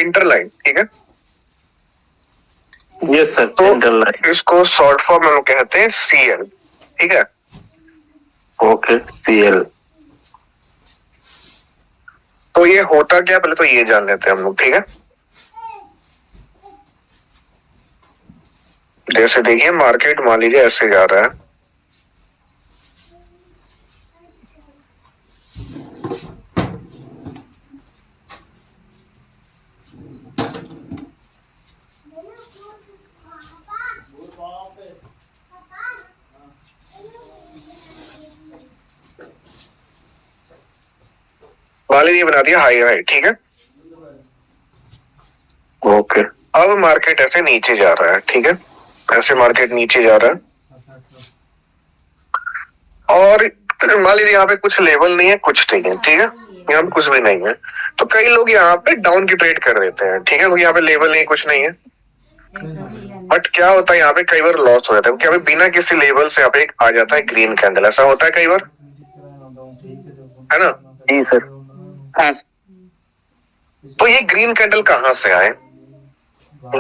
Centre line, ठीक है। Yes sir, centre line. इसको शॉर्ट फॉर्म में हम कहते हैं CL, ठीक है। Okay, CL। तो ये होता क्या, पहले तो ये जान लेते हैं हम लोग, ठीक है। जैसे देखिए मार्केट मान लीजिए ऐसे जा रहा है, मान लीजिए बना दिया हाई हाई, ठीक है। ओके, अब मार्केट ऐसे नीचे जा रहा है, ठीक है। ऐसे मार्केट नीचे जा रहा है और मान लीजिए यहाँ पे कुछ लेवल नहीं है, कुछ नहीं है, ठीक है। यहाँ पे कुछ भी नहीं है, तो कई लोग यहाँ पे डाउन की ट्रेड कर देते हैं, ठीक है, क्योंकि यहाँ पे लेवल नहीं, कुछ नहीं है। बट क्या होता है यहाँ पे कई बार लॉस हो जाता है, क्योंकि यहाँ पे बिना किसी लेवल से यहाँ पे एक आ जाता है ग्रीन कैंडल, ऐसा होता है कई बार, है ना। जी सर। हाँ। तो ये ग्रीन कैंडल कहाँ से आए?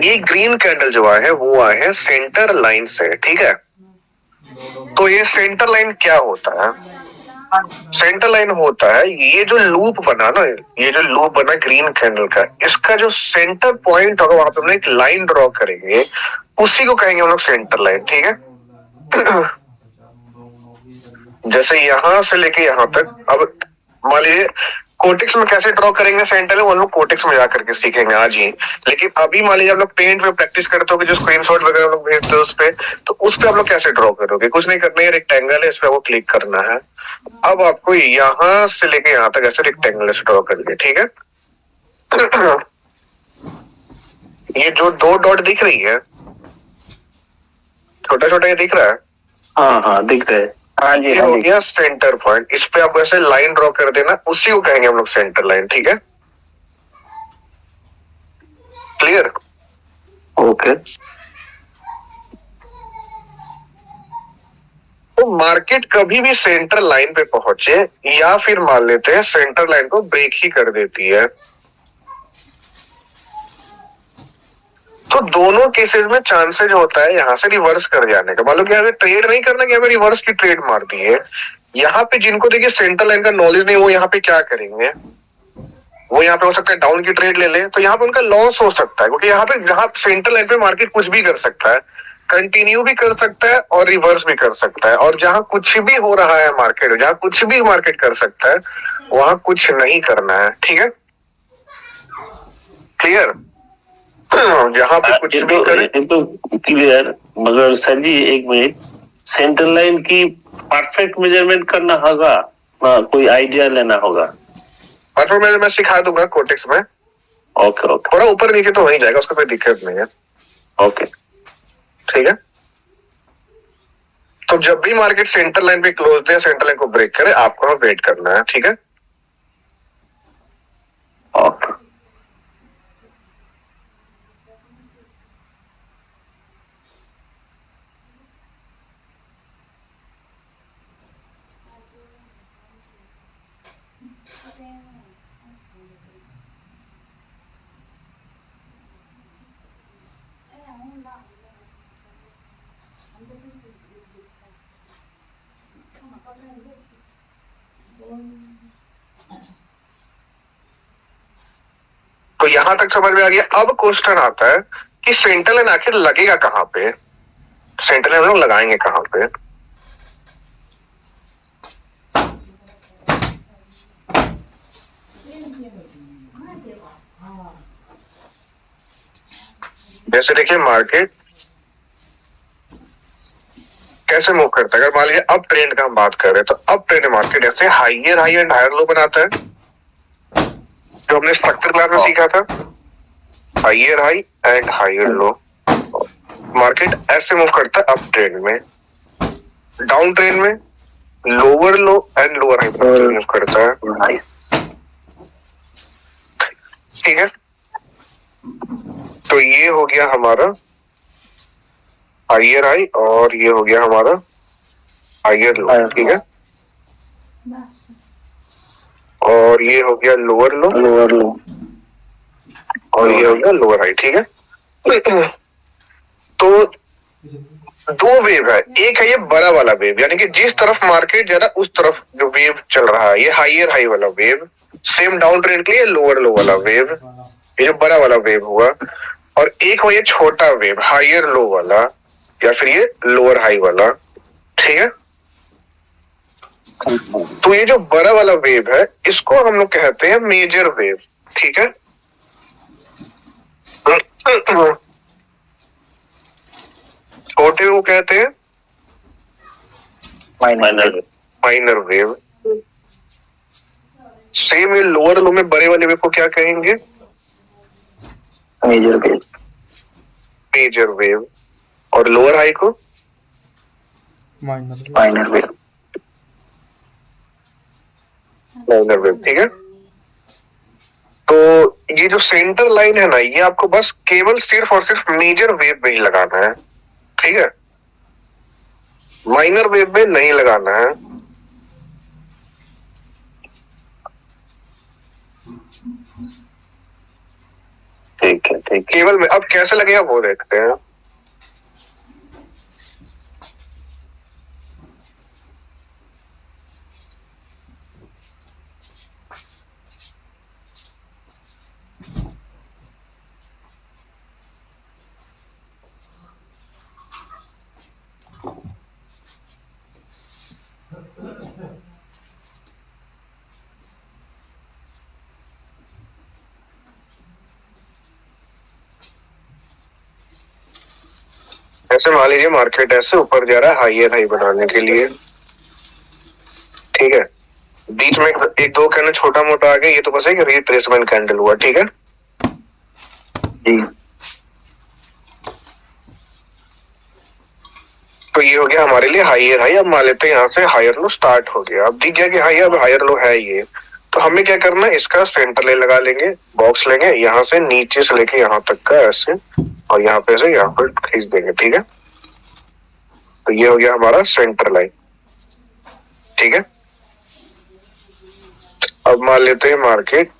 ये ग्रीन कैंडल जो आए हैं वो आए हैं सेंटर लाइन से, ठीक है। तो ये सेंटर लाइन क्या होता है? सेंटर लाइन होता है ये जो लूप बना ना, ये जो लूप बना ग्रीन कैंडल का, इसका जो सेंटर पॉइंट होगा वहां पे हम एक लाइन ड्रॉ करेंगे, उसी को कहेंगे हम लोग सेंटर लाइन, ठीक है। जैसे यहां से लेके यहां तक, अब मान लीजिए कोटेक्स में कैसे ड्रॉ करेंगे सेंटर में, वो लोग कोटेक्स में जाकर के सीखेंगे आज ही। लेकिन अभी मान लीजिए आप लोग पेंट में प्रैक्टिस करते हो, जो स्क्रीनशॉट वगैरह लोग भेजते हो उस पे, तो उस पे आप लोग कैसे ड्रॉ करोगे? कुछ नहीं करना है, रेक्टेंगल है, इस पे आपको क्लिक करना है। अब आपको यहां से लेके यहां तक ऐसे रेक्टेंगल से ड्रॉ करिए, ठीक है। ये जो दो डॉट दिख रही है, छोटा छोटा ये दिख रहा है, हाँ हाँ दिख रहा है। हाँ जी, ये हो गया सेंटर पॉइंट। इस पे आपको ऐसे लाइन ड्रॉ कर देना, उसी को कहेंगे हम लोग सेंटर लाइन, ठीक है। क्लियर? ओके। तो मार्केट कभी भी सेंटर लाइन पे पहुंचे या फिर मान लेते हैं सेंटर लाइन को ब्रेक ही कर देती है, तो दोनों केसेस में चांसेस होता है यहाँ से रिवर्स कर जाने का। मान लो कि यहाँ पे ट्रेड नहीं करना, कि यहाँ पे रिवर्स की ट्रेड मार दी है। यहाँ पे जिनको देखिए सेंटर लाइन का नॉलेज नहीं, वो यहाँ पे क्या करेंगे, वो यहाँ पे हो सकता है डाउन की ट्रेड ले ले, तो यहाँ पे उनका लॉस हो सकता है, क्योंकि यहाँ पे जहां सेंटर लाइन पे मार्केट कुछ भी कर सकता है, कंटिन्यू भी कर सकता है और रिवर्स भी कर सकता है। और जहां कुछ भी हो रहा है मार्केट, जहां कुछ भी मार्केट कर सकता है, वहां कुछ नहीं करना है, ठीक है। क्लियर? जहां पे कुछ भी करे तो क्लियर। मगर सर जी एक मिनट, सेंटर लाइन की परफेक्ट मेजरमेंट करना होगा, कोई आइडिया लेना होगा। परफेक्ट मैं सिखा दूंगा कोटेक्स में। ओके ओके, थोड़ा ऊपर नीचे तो हो ही जाएगा, उसका कोई दिक्कत नहीं है। ओके ठीक है। तो जब भी मार्केट सेंटर लाइन पे क्लोज दे, सेंटर लाइन को ब्रेक करे, आपको वेट करना है, ठीक है। ओके। तो यहां तक समझ में आ गया। अब क्वेश्चन आता है कि सेंटर लाइन आखिर लगेगा कहां पे, सेंटर लाइन हम लोग लगाएंगे कहां पे। जैसे देखिए मार्केट कैसे मूव करता है। अगर मान लीजिए अब ट्रेंड का हम बात कर रहे हैं, तो अब ट्रेंड मार्केट ऐसे higher high and higher low बनाता है, जो हमने स्ट्रक्चर क्लास में सीखा था, higher high and higher low. Market ऐसे मूव करता है अप ट्रेंड में, डाउन ट्रेंड में lower low and lower high move करता है, ठीक है। तो ये हो गया हमारा हाइयर हाई और ये हो गया हमारा हाइयर लो, ठीक है। और ये हो गया लोअर लो और ये हो गया लोअर हाई, ठीक है। तो दो वेव है, एक है ये बड़ा वाला वेव, यानी कि जिस तरफ मार्केट जा रहा है उस तरफ जो वेव चल रहा है, ये हायर हाई वाला वेव। सेम डाउन ट्रेंड के लिए लोअर लो वाला वेव, ये जो बड़ा वाला वेव हुआ। और एक हो ये छोटा वेव, हायर लो वाला, या फिर ये लोअर हाई वाला, ठीक है। तो ये जो बड़ा वाला वेव है इसको हम लोग कहते हैं मेजर वेव, ठीक है। छोटे को कहते हैं माइनर वेव। सेम ये लोअर लो में बड़े वाले वेव को क्या कहेंगे? Major wave. Major wave. और लोअर हाई को माइनर वेव। माइनर वेव, ठीक है। तो ये जो सेंटर लाइन है ना, ये आपको बस केवल सिर्फ और सिर्फ मेजर वेव में ही लगाना है, ठीक है। माइनर वेव में नहीं लगाना है। ठीक है, ठीक। केवल में अब कैसे लगेगा वो देखते हैं। ऐसे मान लीजिए मार्केट ऐसे ऊपर जा रहा है हायर हाई बनाने के लिए, ठीक है। बीच में एक दो कैंडल छोटा मोटा आ गया, ये तो बस एक रिट्रेसमेंट कैंडल हुआ, ठीक है जी। तो ये हो गया हमारे लिए हायर हाई। अब मान लेते हैं यहाँ से हायर लो स्टार्ट हो गया, अब दिख गया कि हाई अब हायर लो है ये। तो हमें क्या करना है, इसका सेंटर लाइन लगा लेंगे, बॉक्स लेंगे, यहाँ से नीचे से लेके यहाँ तक का ऐसे, और यहाँ पे से यहाँ पर खींच देंगे, ठीक है। तो ये हो गया हमारा सेंटर लाइन, ठीक है। अब मान लेते हैं मार्केट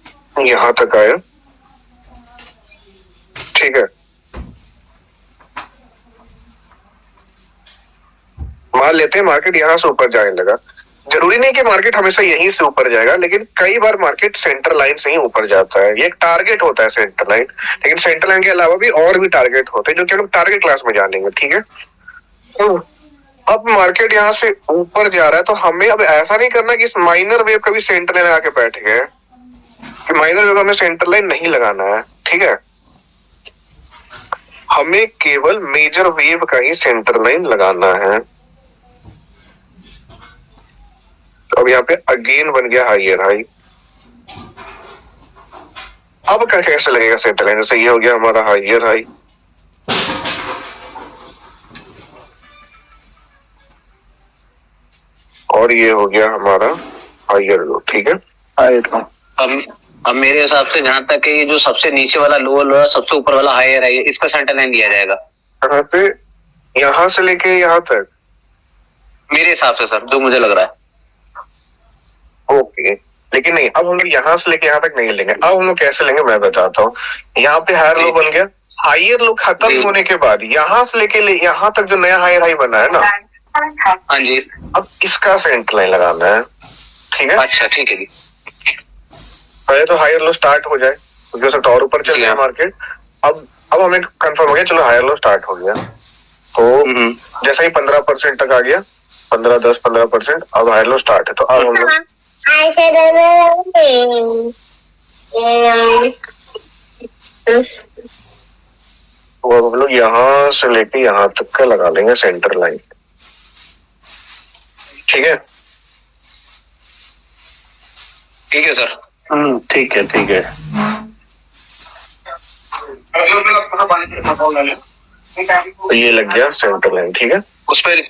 यहाँ तक आया, ठीक है। मान लेते हैं मार्केट यहाँ से ऊपर जाने लगा। जरूरी नहीं कि मार्केट हमेशा यहीं से ऊपर जाएगा, लेकिन कई बार मार्केट सेंटर लाइन से ही ऊपर जाता है। ये एक टारगेट होता है सेंटर लाइन, लेकिन सेंटर लाइन के अलावा भी और भी टारगेट होते हैं जो कि हम टारगेट क्लास में जानेंगे, ठीक है। तो अब मार्केट यहाँ से ऊपर जा रहा है, तो हमें अब ऐसा नहीं करना कि इस माइनर वेव का भी सेंटर लाइन लगा के बैठ गए, कि माइनर वेव हमें सेंटर लाइन नहीं लगाना है, ठीक है। हमें केवल मेजर वेव का ही सेंटर लाइन लगाना है। अब यहाँ पे अगेन बन गया हायर हाई। अब क्या कैसे लगेगा सेंटर लाइन? जैसे ये हो गया हमारा हायर हाई, और ये हो गया हमारा हायर लो, ठीक है। अब मेरे हिसाब से जहां तक है, ये जो सबसे नीचे वाला लोअर सबसे ऊपर वाला हायर है, इसका सेंटर लाइन दिया जाएगा यहाँ से, यहाँ से लेके यहाँ तक, मेरे हिसाब से सर, जो मुझे लग रहा है। ओके, लेकिन नहीं, अब हम लोग यहाँ से लेके यहाँ तक नहीं लेंगे। अब हम लोग कैसे लेंगे मैं बताता हूँ। यहाँ पे हायर लो बन गया, हायर लो खत्म होने के बाद यहाँ से लेके यहाँ तक जो नया हायर हाई बना है ना, हाँ जी, अब इसका सेंटर लाइन लगाना है, ठीक है। अच्छा ठीक है जी। पहले तो हायर लो स्टार्ट हो जाए, हो सकता और ऊपर चल गया मार्केट। अब हमें कंफर्म हो गया, चलो हायर लो स्टार्ट हो गया। तो जैसे ही 15% तक आ गया, 15-10-15%, अब हायर लो स्टार्ट है। तो अब हम लोग यहाँ से लेके यहाँ तक का लगा लेंगे सेंटर लाइन, ठीक है। ठीक है सर, ठीक है, ठीक है। तो ये लग गया सेंटर लाइन, ठीक है। उस पर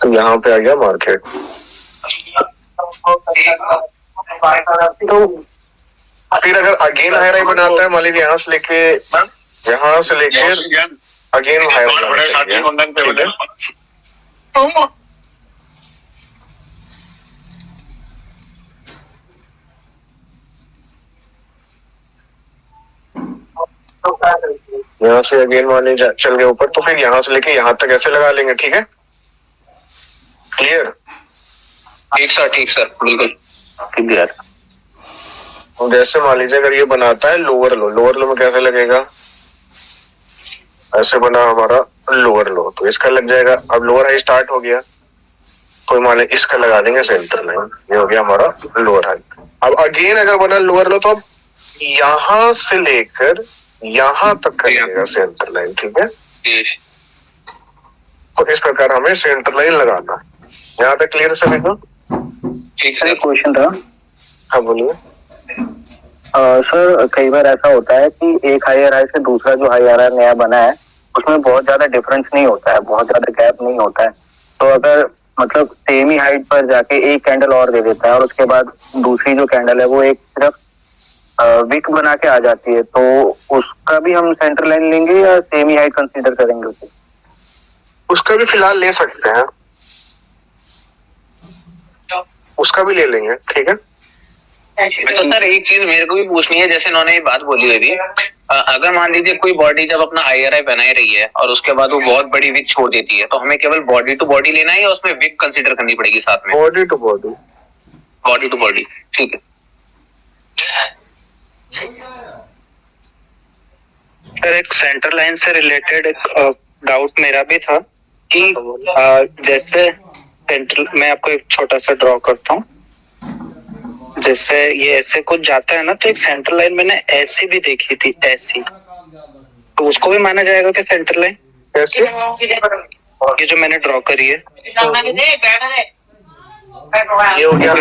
तो यहाँ पे आ गया मार्केट। तो फिर अगर अगेन हायर हाई बनाता है, मान लीजिए यहाँ से लेके अगेन हायर, यहाँ से अगेन मान लीजिए चल गए ऊपर, तो फिर यहाँ से लेके यहाँ तक ऐसे लगा लेंगे, ठीक है, क्लियर? ठीक सर बिल्कुल क्लियर। जैसे मान लीजिए अगर ये बनाता है लोअर लो में कैसे लगेगा, ऐसे बना हमारा लोअर लो, तो इसका लग जाएगा। अब लोअर हाई स्टार्ट हो गया, कोई मान लीजिए इसका लगा देंगे सेंटर लाइन, ये हो गया हमारा लोअर हाई। अब अगेन अगर बना लोअर लो, तो अब यहाँ से लेकर यहाँ तक करेगा सेंटर लाइन, ठीक है। तो इस प्रकार हमें सेंटर लाइन लगाना। यहाँ तक क्लियर सभी को? ठीक सर। क्वेश्चन था हाँ बोलिए। सर कई बार ऐसा होता है कि एक हायर हाई से दूसरा जो हाई आ रहा है नया बना है उसमें बहुत ज्यादा डिफरेंस नहीं होता है, बहुत ज्यादा गैप नहीं होता है। तो अगर मतलब सेम ही हाइट पर जाके एक कैंडल और दे देता है और उसके बाद दूसरी जो कैंडल है वो एक सिर्फ विक बना के आ जाती है, तो उसका भी हम सेंटर लाइन लेंगे या सेम ही हाइट कंसीडर करेंगे उसे? उसका भी फिलहाल ले सकते हैं, उसका भी ले लेंगे, ठीक है। तो सर एक चीज मेरे को भी पूछनी है, जैसे इन्होंने ये बात बोली हुई थी, अगर मान लीजिए कोई बॉडी जब अपना IRI बना रही है और उसके बाद वो बहुत बड़ी विक छोड़ देती है, तो हमें केवल बॉडी टू बॉडी लेना है या उसमें विक कंसीडर करनी पड़ेगी साथ में? Body to body. Body to body, ठीक है। सर एक सेंटर लाइन से रिलेटेड एक डाउट मेरा भी था कि जैसे सेंटर, मैं आपको एक छोटा सा ड्रॉ करता हूँ। जैसे ये ऐसे कुछ जाता है ना, तो एक सेंटर लाइन मैंने ऐसी भी देखी थी, ऐसी, तो उसको भी माना जाएगा कि सेंटर लाइन? कैसे? ये जो मैंने ड्रॉ करी है ये हो गया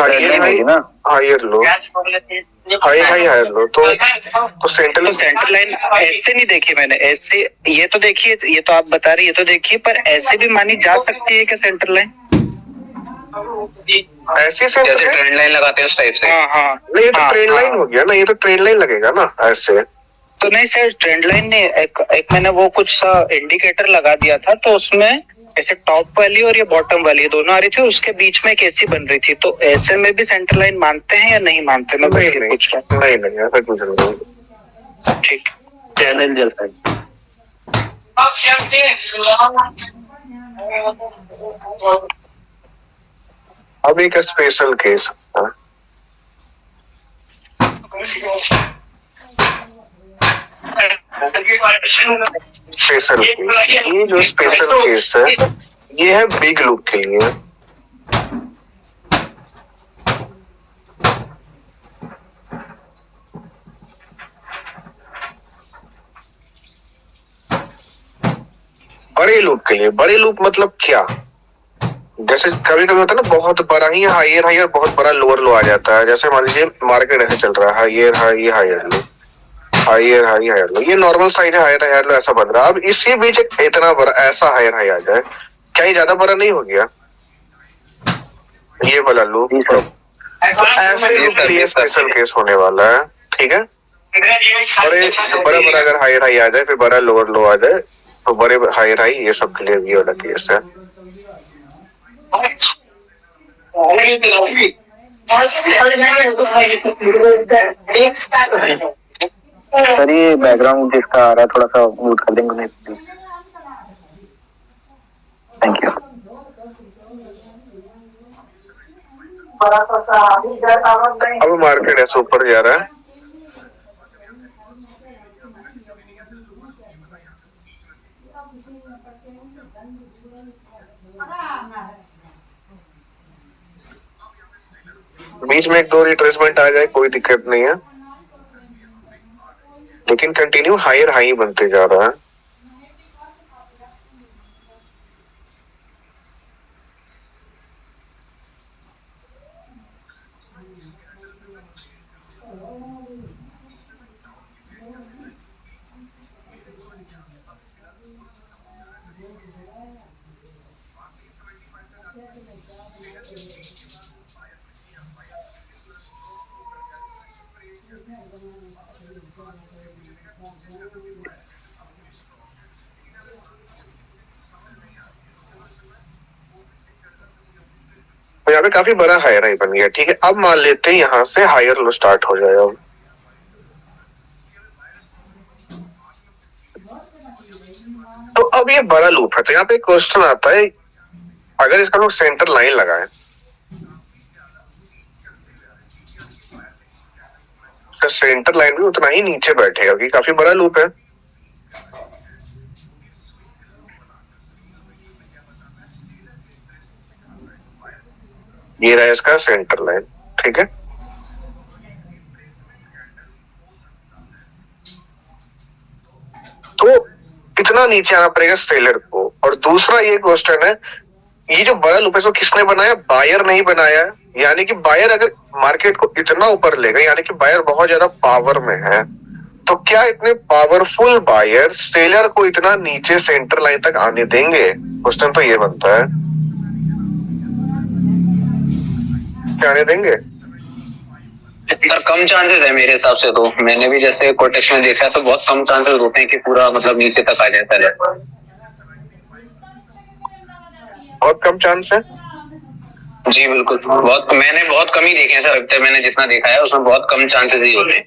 हायर लो, हायर लो, तो सेंटर लाइन ऐसे नहीं देखी मैंने, ऐसे ये तो देखिए, ये तो आप बता रही है, ये तो देखिए, पर ऐसे भी मानी जा सकती है क्या सेंटर लाइन? ऐसे से जैसे ट्रेंड लाइन लगाते हैं उस टाइप से? हाँ नहीं, ये तो ट्रेंड लाइन हो गया ना, ये तो ट्रेंड लाइन लगेगा ना ऐसे। तो नहीं सर, ट्रेंड लाइन ने एक मैंने वो कुछ सा इंडिकेटर लगा दिया था, तो उसमें ऐसे टॉप वाली और ये बॉटम वाली दोनों आ रही थी, उसके बीच में एक ऐसी बन रही थी, तो ऐसे में भी सेंटर लाइन मानते हैं या नहीं मानते? मैं बस ये पूछ रहा हूँ। नहीं ऐसा कुछ नहीं। ठीक, चैनल जैसा अब एक स्पेशल केस, स्पेशल केस, ये जो स्पेशल केस है ये है बिग लूप के लिए। बड़े लूप के लिए, बड़े लूप मतलब क्या, जैसे कभी कभी होता है ना बहुत बड़ा ही हायर हायर बहुत बड़ा लोअर लो आ जाता है। जैसे मान लीजिए मार्केट ऐसे चल रहा है, higher high higher low, higher high higher low, ये नॉर्मल साइज है, हायर हायर लो ऐसा बन रहा है। अब इसी बीच एक इतना बड़ा ऐसा हायर हाई आ जाए, क्या ये ज्यादा बड़ा नहीं हो गया ये वाला लो? तो ऐसे लूप के लिए स्पेशल केस होने वाला है, ठीक है। बड़ा बड़ा अगर हायर हाई आ जाए फिर बड़ा लोअर लो आ जाए, तो बड़े हायर हाई ये सब के लिए ये वाला केस है। सर ये बैकग्राउंड जिसका आ रहा है थोड़ा सा म्यूट कर देंगे प्लीज, थैंक यू। अब मार्केट ऐसे ऊपर जा रहा है, बीच में एक दो रिट्रेसमेंट आ जाए कोई दिक्कत नहीं है, लेकिन कंटिन्यू हायर हाई बनते जा रहा है। तो यहाँ पे काफी बड़ा हायर हाई बन गया, ठीक है। अब मान लेते हैं यहाँ से हायर लो स्टार्ट हो जाए। अब अब ये बड़ा लूप है, तो यहाँ पे क्वेश्चन आता है, अगर इसका लोग सेंटर लाइन लगाए, तो सेंटर लाइन भी उतना ही नीचे बैठेगा, क्योंकि काफी बड़ा लूप है। ये रहा इसका सेंटर लाइन, ठीक है। तो इतना नीचे आना पड़ेगा सेलर को। और दूसरा ये क्वेश्चन है, ये जो बड़ा लूप है इसको किसने बनाया? बायर नहीं बनाया। यानी कि बायर अगर मार्केट को इतना ऊपर लेगा, यानी कि बायर बहुत ज्यादा पावर में है, तो क्या इतने पावरफुल बायर सेलर को इतना नीचे सेंटर लाइन तक आने देंगे? क्वेश्चन तो ये बनता है, क्या आने देंगे? सर कम चांसेस है मेरे हिसाब से, तो मैंने भी जैसे कोटेशन में देखा है तो बहुत कम चांसेस होते हैं कि पूरा मतलब नीचे तक आ जाए पहले। बहुत कम चांस है। जी बिल्कुल, बहुत मैंने बहुत कम ही देखे हैं सर, अब तक मैंने जितना देखा है उसमें बहुत कम चांसेस ही होते हैं।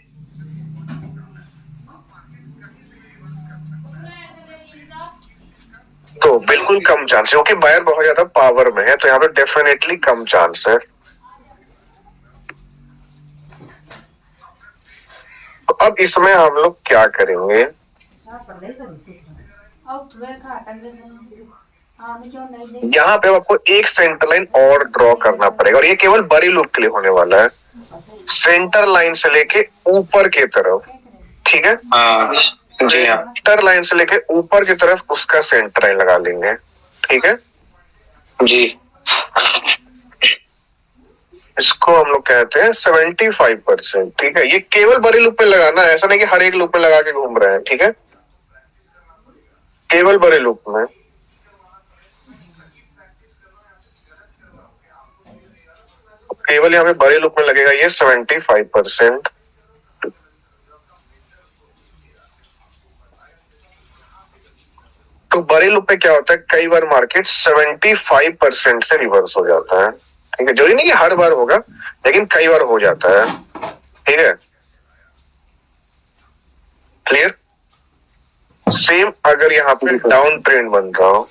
तो बिल्कुल कम चांस है, क्योंकि बायर बहुत ज्यादा पावर में है, तो यहाँ पे डेफिनेटली कम चांस है। तो अब इसमें हम लोग क्या करेंगे? यहाँ पे आपको एक सेंटर लाइन और ड्रॉ करना पड़ेगा, और ये केवल बड़ी लूप के लिए होने वाला है। सेंटर लाइन से लेके ऊपर की तरफ, ठीक है। जी हाँ, सेंटर लाइन से लेके ऊपर की तरफ उसका सेंटर लाइन लगा लेंगे, ठीक है जी। इसको हम लोग कहते हैं 75%, ठीक है। ये केवल बड़ी लूप पे लगाना है, ऐसा नहीं कि हर एक लूप पे लगा के घूम रहे हैं, ठीक है। केवल बड़े लूप में। केवल यहाँ पे बड़े लूप में लगेगा ये 75%। तो बड़े लूप पे क्या होता है, कई बार मार्केट 75% से रिवर्स हो जाता है, ठीक है। जरूरी नहीं कि हर बार होगा, लेकिन कई बार हो जाता है, ठीक है। क्लियर? सेम अगर यहाँ पे डाउन ट्रेंड बन रहा हो,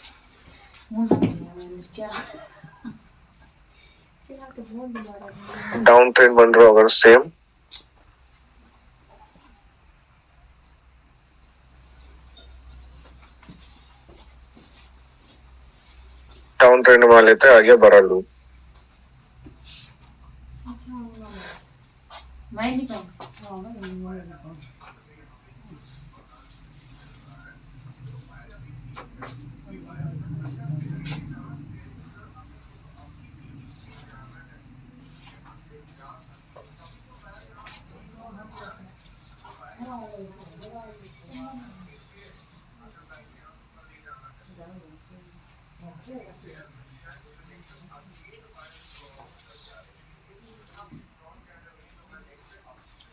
डाउन ट्रेंड बन रहा हो अगर सेम, डाउन ट्रेंड मान लेते हैं, आ गया बड़ा लूप।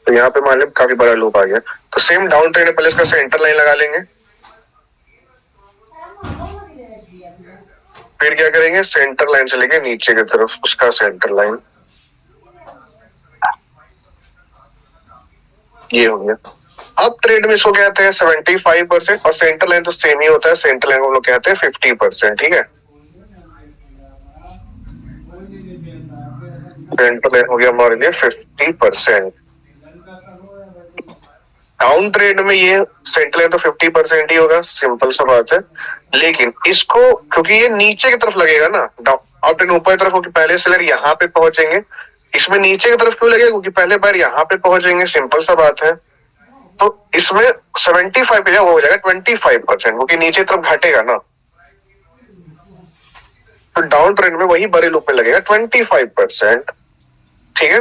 तो यहाँ पे मान लो काफी बड़ा लूप आ गया, तो सेम डाउन ट्रेंड पहले इसका सेंटर लाइन लगा लेंगे। फिर क्या करेंगे, सेंटर लाइन से लेके नीचे की तरफ उसका सेंटर लाइन, ये हो गया। अब ट्रेड में इसको कहते हैं 75%, और सेंटर लाइन तो सेम ही होता है, सेंटर लाइन को हम लोग कहते हैं 50%, ठीक है। सेंटर लाइन हो गया हमारे लिए 50%। डाउन ट्रेड में ये सेंटर लाइन तो 50% ही होगा, सिंपल सा बात है। लेकिन इसको क्योंकि ये नीचे की तरफ लगेगा ना, अप ट्रेंड ऊपर की तरफ होगी, पहले सेलर यहाँ पे पहुंचेंगे। इसमें नीचे की तरफ क्यों लगेगा, क्योंकि पहले बार यहाँ पे पहुंचेंगे, सिंपल सा बात है। तो इसमें 75 पे हो जाएगा 25%, क्योंकि नीचे तरफ घटेगा ना। तो डाउन ट्रेंड में वही बड़े लूप में लगेगा 25%, ठीक है।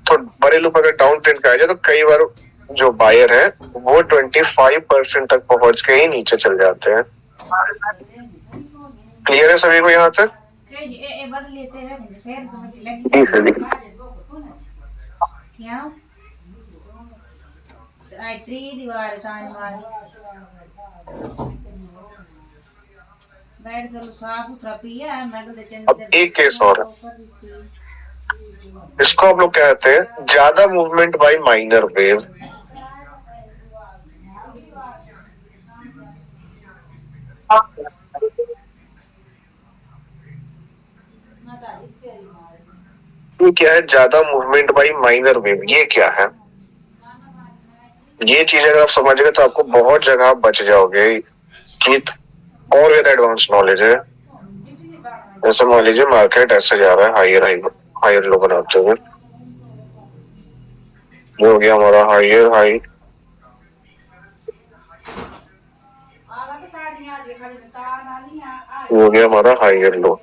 तो बड़े लूप अगर डाउन ट्रेंड का आ जाए, तो कई बार जो बायर है वो 25% तक पहुंच के ही नीचे चल जाते हैं। क्लियर है सभी को यहाँ तक? जी सर जी। अब एक केस और है, इसको हम लोग कहते हैं ज्यादा मूवमेंट बाय माइनर वेव। ये क्या है, ज्यादा मूवमेंट बाई माइनर वेव, ये क्या है? ये चीज अगर आप समझेंगे तो आपको बहुत जगह आप बच जाओगे। ये और ज्यादा एडवांस नॉलेज है। जैसे मान लीजिए मार्केट ऐसे जा रहा है हायर लो बनाते हुए, ये हो गया हमारा हायर हाई, ये हो गया हमारा हायर लो।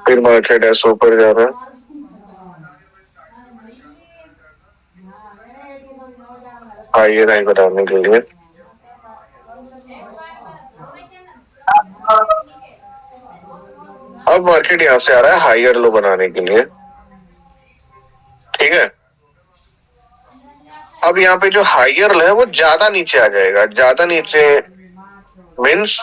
फिर मार्केट ऐसे ऊपर जा रहा है, हायर हाई बनाने के लिए। अब मार्केट यहां से आ रहा है हायर लो बनाने के लिए, ठीक है। अब यहाँ पे जो हायर लो है वो ज्यादा नीचे आ जाएगा। ज्यादा नीचे मीन्स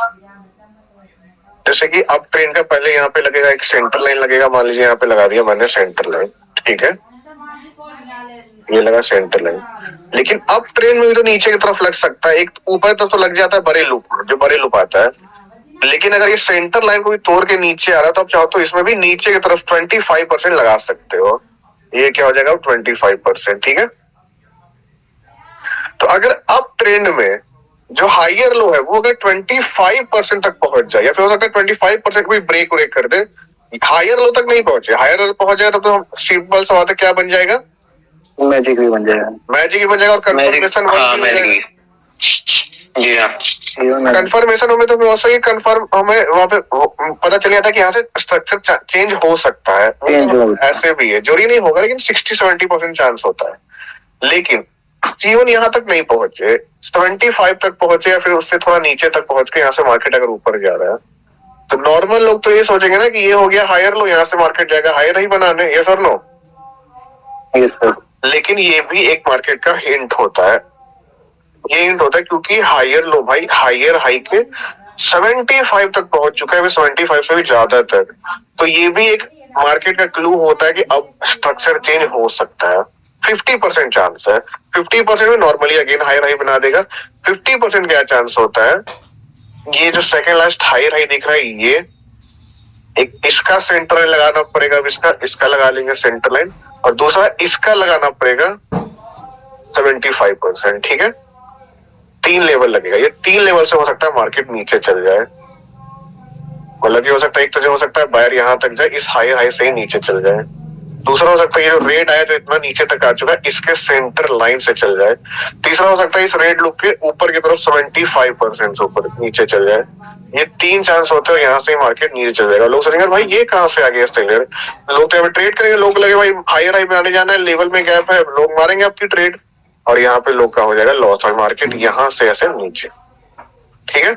जैसे कि अब ट्रेन का पहले यहाँ पे लगेगा एक सेंटर लाइन लगेगा, मान लीजिए यहाँ पे लगा दिया मैंने सेंटर लाइन, ठीक है, ये लगा सेंटर लाइन। लेकिन अब ट्रेन में भी तो नीचे की तरफ लग सकता है, एक ऊपर तरफ तो लग जाता है बड़े लूप, जो बड़े लूप आता है। लेकिन अगर ये सेंटर लाइन को भी तोड़ के नीचे आ रहा है तो आप चाहो तो इसमें भी नीचे की तरफ 25% लगा सकते हो। ये क्या हो जाएगा 25%, ठीक है। तो अगर अब ट्रेंड में जो हायर लो है वो अगर 25% तक पहुंच जाए, या फिर हो सकता है 25% भी ब्रेक कर दे, हायर लो तक नहीं पहुंचे, हायर लो पहुंच जाए तब तो हम सिंपल सा बात है, क्या बन जाएगा, मैजिक भी बन जाएगा। मैजिक ही बन जाएगा। और कंफर्मेशन जी हाँ, कंफर्मेशन में तो बहुत सही कंफर्म, हमें वहां पे पता चल गया था कि यहाँ से स्ट्रक्चर चेंज हो सकता है। ऐसे भी है, जरूरी नहीं होगा, लेकिन 60-70% चांस होता है। लेकिन जीवन यहाँ तक नहीं पहुंचे, 75 तक पहुंचे या फिर उससे थोड़ा नीचे तक पहुंच के यहाँ से मार्केट अगर ऊपर जा रहा है तो नॉर्मल लोग तो ये सोचेंगे ना कि ये हो गया हायर लो, यहाँ से मार्केट जाएगा हायर ही बनाने, यस और नो? Yes sir. लेकिन ये भी एक मार्केट का हिंट होता है। ये हिंट होता है क्योंकि हायर लो भाई हायर हाई के 75 तक पहुंच चुका है, 75 से भी ज्यादा तक। तो ये भी एक मार्केट का क्लू होता है कि अब स्ट्रक्चर चेंज हो सकता है। 50% चांस है, 50% में नॉर्मली अगेन हायर हाई बना देगा। 50% क्या चांस होता है, ये जो सेकेंड लास्ट हायर हाई दिख रहा है, ये एक इसका सेंटर लाइन लगाना पड़ेगा, इसका लगा लेंगे सेंटर लाइन, और दूसरा इसका लगाना पड़ेगा 75%, ठीक है। 3 लेवल लगेगा, ये 3 लेवल से हो सकता है मार्केट नीचे चल जाए। मतलब ये हो सकता है, एक तो जो हो सकता है बायर यहां तक जाए, इस हायर हाई से ही नीचे चल जाए। दूसरा हो सकता है ये जो रेड आया जो इतना नीचे तक आ चुका है, इसके सेंटर लाइन से चल जाए। तीसरा हो सकता है इस रेड लुक के ऊपर की तरफ 75% ऊपर नीचे चल जाए। ये 3 चांस होते हैं, यहाँ से मार्केट नीचे चल जाएगा। लोग सोचेंगे भाई ये कहाँ से आ गया सेलर, लोग तो ट्रेड करेंगे, लोग लगे भाई हायर हाई में आने जाना है, लेवल में गैप है, लोग मारेंगे आपकी ट्रेड, और यहाँ पे लोग का हो जाएगा लॉस, और मार्केट यहाँ से ऐसे नीचे, ठीक है।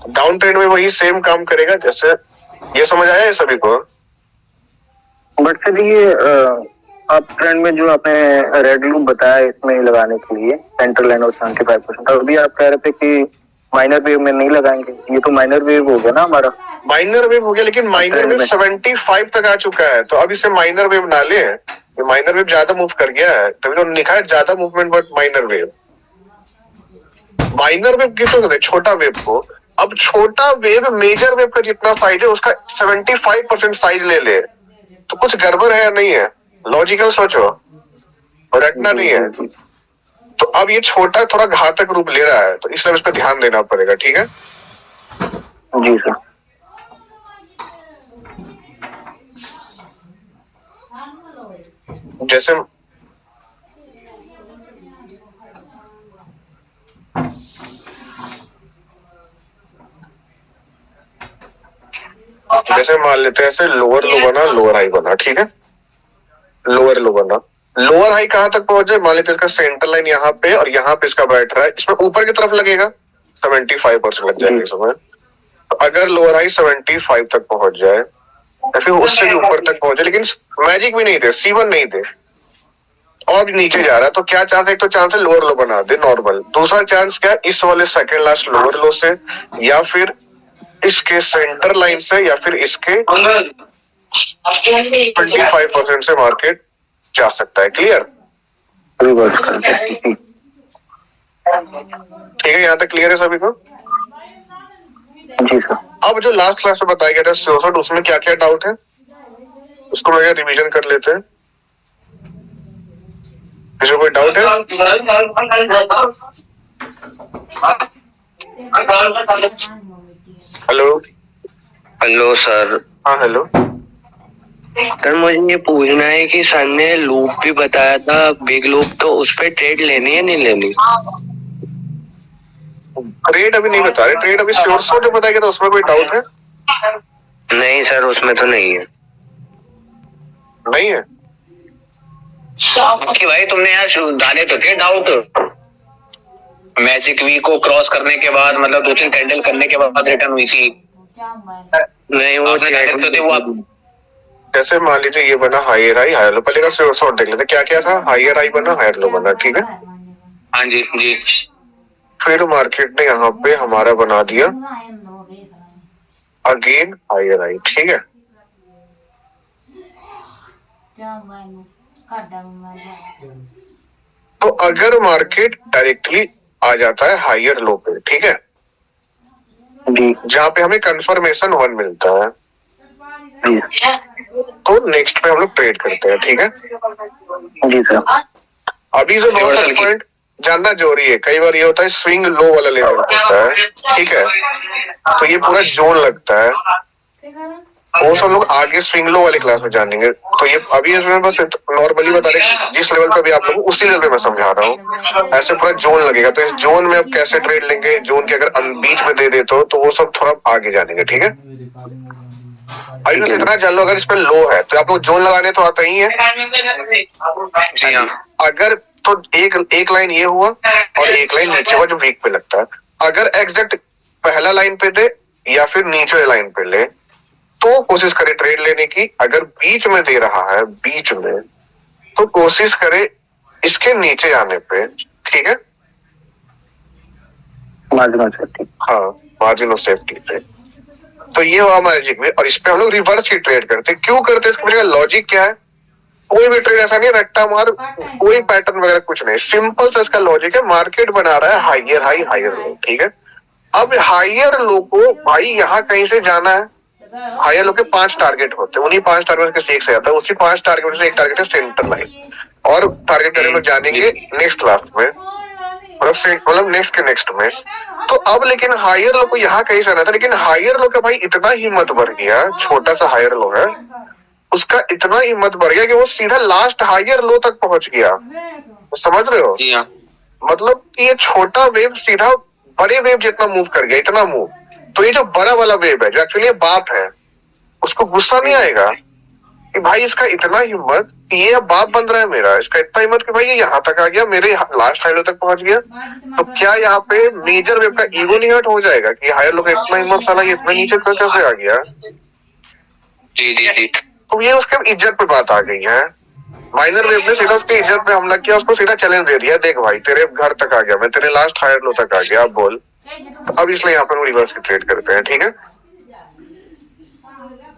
डाउन ट्रेंड में वही सेम काम करेगा। जैसे ये समझ आया है सभी को? बट सर ये अप ट्रेंड में जो आपने रेड लूप बताया इसमें लगाने के लिए सेंट्रल लाइन और 75%, तो अभी आप कह रहे थे कि माइनर वेव में नहीं लगाएंगे, ये तो माइनर वेव हो गया ना हमारा। माइनर वेव हो गया, लेकिन माइनर वेव 75 तक आ चुका है, तो अब इसे माइनर वेव ना ले, माइनर वेव ज्यादा मूव कर गया है, तभी तो लिखा है ज्यादा movement but minor wave. Minor wave किसको कहते हैं? छोटा वेव को। अब छोटा वेव मेजर वेव का जितना साइज है उसका 75% साइज ले तो कुछ गड़बड़ है या नहीं है? लॉजिकल सोचो, रटना नहीं है। तो अब ये छोटा थोड़ा घातक रूप ले रहा है, तो इसलिए इस पर ध्यान देना पड़ेगा, ठीक है जी सर। जैसे मान लेते हैं ऐसे लोअर लो बना, लोअर हाई बना, ठीक है। लोअर लो बना, लोअर हाई कहां तक पहुंच जाए, मान लेते हैं इसका सेंटर लाइन यहाँ पे और यहाँ पे इसका बैठ रहा है, इसमें ऊपर की तरफ लगेगा 75% लग जाएगा इसमें। तो अगर लोअर हाई 75 तक पहुंच जाए या फिर उससे भी ऊपर तक पहुंचे, लेकिन मैजिक भी नहीं दे, C1 नहीं दे, और भी नीचे जा रहा है, तो क्या चांस है? एक तो चांस है लोअर लो बना दे नॉर्मल, दूसरा चांस क्या, इस वाले सेकेंड लास्ट लोअर लो से, या फिर इसके सेंटर लाइन से, या फिर इसके 25% से मार्केट जा सकता है। क्लियर? ठीक है, यहाँ तक क्लियर है सभी को? जी सर। अब जो लास्ट क्लास में बताया गया था सियोसट, उसमें क्या क्या डाउट है उसको मैं रिवीजन कर लेते हैं। किसी को कोई डाउट है? हेलो। Hello sir. हाँ हेलो। सर मुझे ये पूछना है कि सर ने लूप भी बताया था, बिग लूप, तो उस पे ट्रेड लेनी है नहीं लेनी? ट्रेड अभी नहीं बता रहे, ट्रेड अभी सियोसट जो बताया गया था उसमें कोई डाउट है? नहीं सर, उसमें तो नहीं है। नहीं है? कि भाई तुमने यार डाले तो थे डाउट मैजिक वी को क्रॉस करने के बाद, मतलब 2-3 कैंडल करने के बाद रिटर्न हुई थी। नहीं वो तो थे वो आप। जैसे मान लीजिए ये बना हायर हाई हायर लो, पहले का सियोसट देख लेते क्या क्या था। हायर हाई बना, हायर लो बना, ठीक है। हाँ जी जी। फिर मार्केट ने यहाँ पे हमारा बना दिया अगेन हायर हाई, ठीक है। तो अगर मार्केट डायरेक्टली आ जाता है हायर लो पे, ठीक है, जहाँ पे हमें कंफर्मेशन 1 मिलता है, तो नेक्स्ट पे हम लोग ट्रेड करते हैं, ठीक है। जी सर। अभी से बहुत सारे पॉइंट जानना जरूरी है। कई बार ये होता है स्विंग लो वाला लेवल होता है, ठीक है, तो ये पूरा जोन लगता है, वो सब लोग आगे स्विंग लो वाली क्लास में जानेंगे। तो ये अभी इसमें बस नॉर्मली बता रहे हैं, जिस लेवल पे भी आप लोग उसी लेवल पे मैं समझा रहा हूँ। ऐसे पूरा जोन लगेगा, तो इस जोन में अब कैसे ट्रेड लेंगे, जोन के अगर बीच में दे देते हो तो वो सब थोड़ा आगे जानेंगे, ठीक है। अभी बस इतना जान लो, अगर इस पे लो है तो आप लोग जोन लगाने तो आता ही है। जी हाँ। अगर तो एक लाइन ये हुआ और एक लाइन नीचे हुआ जो वीक पे लगता है। अगर एग्जैक्ट पहला लाइन पे दे या फिर नीचे लाइन पे ले तो कोशिश करे ट्रेड लेने की। अगर बीच में दे रहा है, बीच में, तो कोशिश करे इसके नीचे आने पे, ठीक है। Margin of safety. हाँ, मार्जिन ऑफ सेफ्टी पे। तो ये हुआ मैजिक में, और इस पे हम लोग रिवर्स की ट्रेड करते। क्यों करते हैं, इसका लॉजिक क्या है? कोई भी ट्रेड ऐसा नहीं है रट्टा मार, कोई पैटर्न वगैरह कुछ नहीं, सिंपल सा इसका लॉजिक है। मार्केट बना रहा है हाइयर हाई हाइयर लो, ठीक है। अब हाइयर लो को भाई यहाँ कहीं से जाना है। हायर लो के 5 टारगेट होते हैं, उन्हीं 5 टारगेट के से एक से आता है, उसी 5 टारगेट से एक टारगेट है सेंटर लाइन, और टारगेट हम लोग जानेंगे नेक्स्ट क्लास में, मतलब नेक्स्ट के नेक्स्ट में। तो अब लेकिन हायर लो को यहाँ कहीं से आना था, लेकिन हायर लो का भाई इतना हिम्मत बढ़ गया, छोटा सा हायर लो है, उसका इतना हिम्मत बढ़ गया कि वो सीधा लास्ट हायर लो तक पहुंच गया। तो समझ रहे हो? जी हाँ। मतलब कि ये छोटा वेव सीधा बड़े वेव जितना मूव कर गया, इतना मूव। तो ये जो बड़ा वाला वेव है, जो एक्चुअली ये बाप है, उसको गुस्सा नहीं आएगा कि भाई इसका इतना हिम्मत, ये अब बाप बन रहा है मेरा, इसका इतना हिम्मत कि भाई ये यहाँ तक आ गया, मेरे लास्ट हायर लो तक पहुंच गया। तो क्या यहाँ पे मेजर वेव का ईगो नहीं हर्ट हो जाएगा कि हायर लो का इतना हिम्मत, साला ये इतना नीचे कैसे आ गया? जी जी जी। तो ये उसके इज्जत पे बात आ गई है। माइनर वेव ने सीधा उसकी इज्जत पे हमला किया, उसको सीधा चैलेंज दे दिया, देख भाई तेरे घर तक आ गया, मैं तेरे लास्ट हायर लो तक आ गया, अब बोल। अब इसलिए यहाँ पर रिवर्स की ट्रेड करते हैं, ठीक है।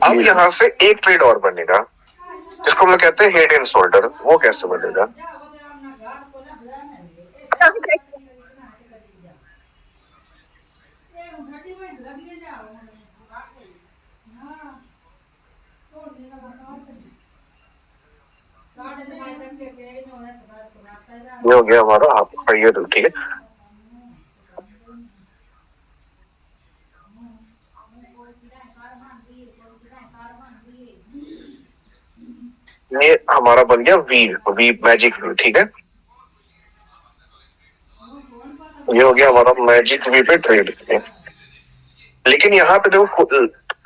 अब यहाँ से एक ट्रेड और बनेगा जिसको हम लोग कहते हैं हेड एंड शोल्डर। वो कैसे बनेगा? ये हो गया हमारा हायर, ठीक है। ये हमारा बन गया वी, वी मैजिक वी, ठीक है। ये हो गया हमारा मैजिक वी पे ट्रेड। लेकिन यहाँ पे देखो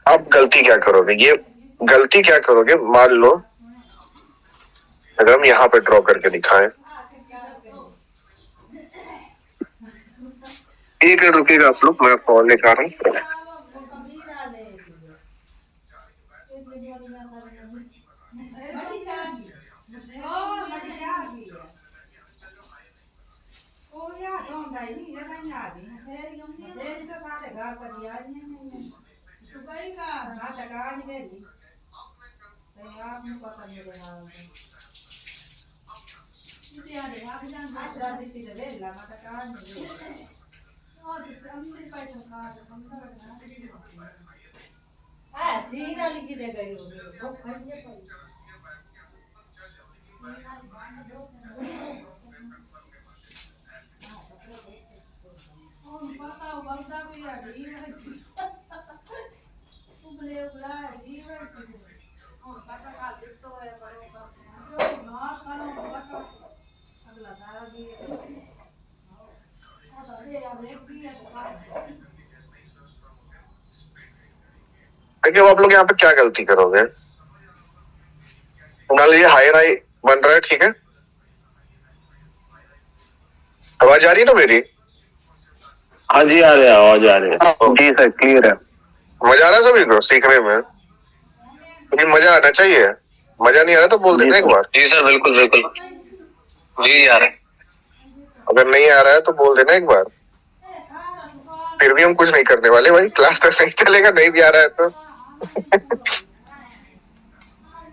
आप गलती क्या करोगे, ये गलती क्या करोगे, मान लो अगर हम यहाँ पे ड्रॉ करके दिखाएं, एक रुकेगा आप लोग, मैं आपको और दिखा रहा हूँ। देखिए अब आप लोग यहाँ पे क्या गलती करोगे, मान लीजिए हायर हाई बन रहा है, ठीक है, आवाज आ रही है ना मेरी? हाँ जी आ रहे हैं, आवाज आ रही है। जी सर क्लियर है। मजा आ रहा है सभी को सीखने में? लेकिन मजा आना चाहिए, मजा नहीं आ रहा तो बोल देना एक बार। जी सर बिल्कुल बिल्कुल जी यार। अगर नहीं आ रहा है तो बोल देना एक बार, फिर भी हम कुछ नहीं करने वाले भाई, क्लास तो सही चलेगा, नहीं भी आ रहा है तो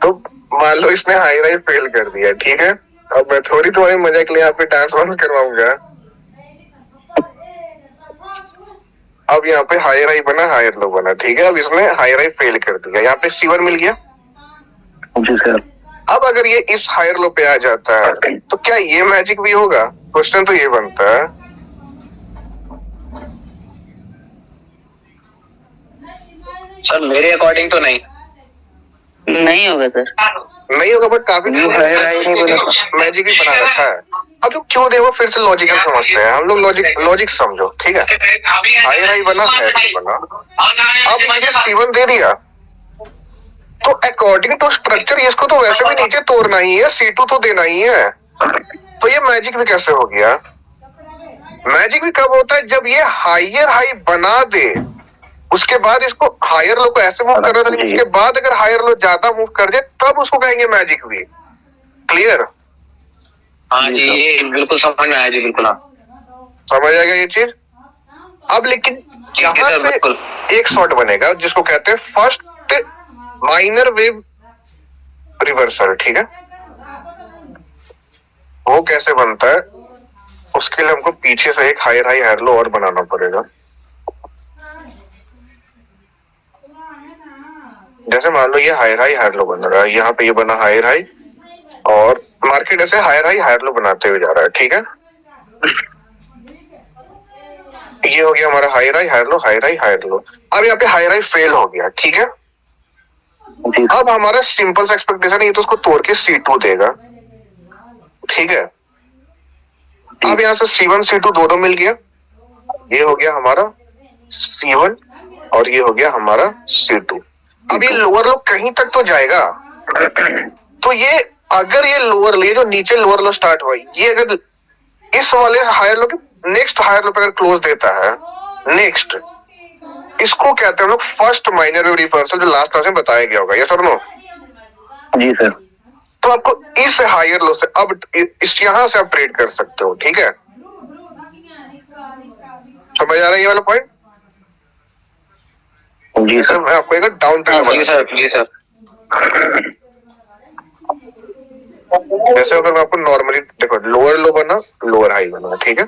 तो मान लो इसने हाई राई फेल कर दिया, ठीक है, अब मैं थोड़ी तुम्हारी मजा के लिए यहाँ पे डांस वांस करवाऊंगा। अब यहाँ पे हाई राई बना, हायर लो बना, ठीक है, अब इसने हाई राई फेल कर दिया, यहाँ पे C1 मिल गया। जी सर। अब अगर ये इस हायर लो पे आ जाता है तो क्या ये मैजिक भी होगा? क्वेश्चन तो ये बनता है। सर मेरे अकॉर्डिंग तो नहीं होगा सर। नहीं होगा, बट काफी मैजिक भी बना रखा है। अब लोग क्यों देखो फिर से लॉजिकल समझते हैं, हम लोग लॉजिक समझो, ठीक है। हायर हाई बना, हायर लो बना, अब मैंने C1 दे दिया तो अकॉर्डिंग टू स्ट्रक्चर इसको तो वैसे भी नीचे तोड़ना ही है, C2 तो देना ही है, तो ये मैजिक भी कैसे हो गया? मैजिक भी कब होता है? जब ये हायर हाई बना दे, उसके बाद इसको हायर लो को ऐसे मूव करना था, उसके बाद अगर हायर लो ज्यादा मूव कर जाए तब उसको कहेंगे मैजिक भी। क्लियर? हाँ जी ये बिल्कुल समझ में आया जी, बिल्कुल समझ आएगा ये चीज। अब लेकिन यहाँ से एक शॉट बनेगा जिसको कहते हैं फर्स्ट माइनर वेव रिवर्सल, ठीक है। वो कैसे बनता है, उसके लिए हमको पीछे से एक हायर हाई हायर लो और बनाना पड़ेगा। जैसे मान लो ये हायर हाई हायर लो बन रहा है, यहाँ पे ये बना हायर हाई, और मार्केट ऐसे हायर हाई हायर लो बनाते हुए जा रहा है, ठीक है। ये हो गया हमारा higher high higher low, higher high higher low. अब यहाँ पे हायर हाई फेल हो गया, ठीक है। अब हमारा सिंपल सा एक्सपेक्टेशन है, ये तो उसको तोड़ के C2 देगा, ठीक है। अब यहाँ से C1 C2 दोनों मिल गया, ये हो गया हमारा C1 और ये हो गया हमारा C2। अब ये लोअर लो कहीं तक तो जाएगा, तो ये अगर ये लोअर ले जो नीचे लोअर लो स्टार्ट हुआ, ये अगर इस वाले हायर लो के नेक्स्ट हायर लो पे अगर क्लोज देता है, नेक्स्ट इसको कहते हैं हम लोग फर्स्ट माइनर वेव रिवर्सल, जो लास्ट क्लास में बताया गया होगा, यस और नो? जी सर। तो आपको इस हायर लो से अब इस यहाँ से आप ट्रेड कर सकते हो, ठीक है। समझ आ रहा है ये वाला पॉइंट? जी सर। मैं आपको एक डाउन ट्रेड जी सर जी सर। जैसे अगर मैं आपको नॉर्मली देखो, लोअर लो बना, लोअर हाई बना, ठीक है।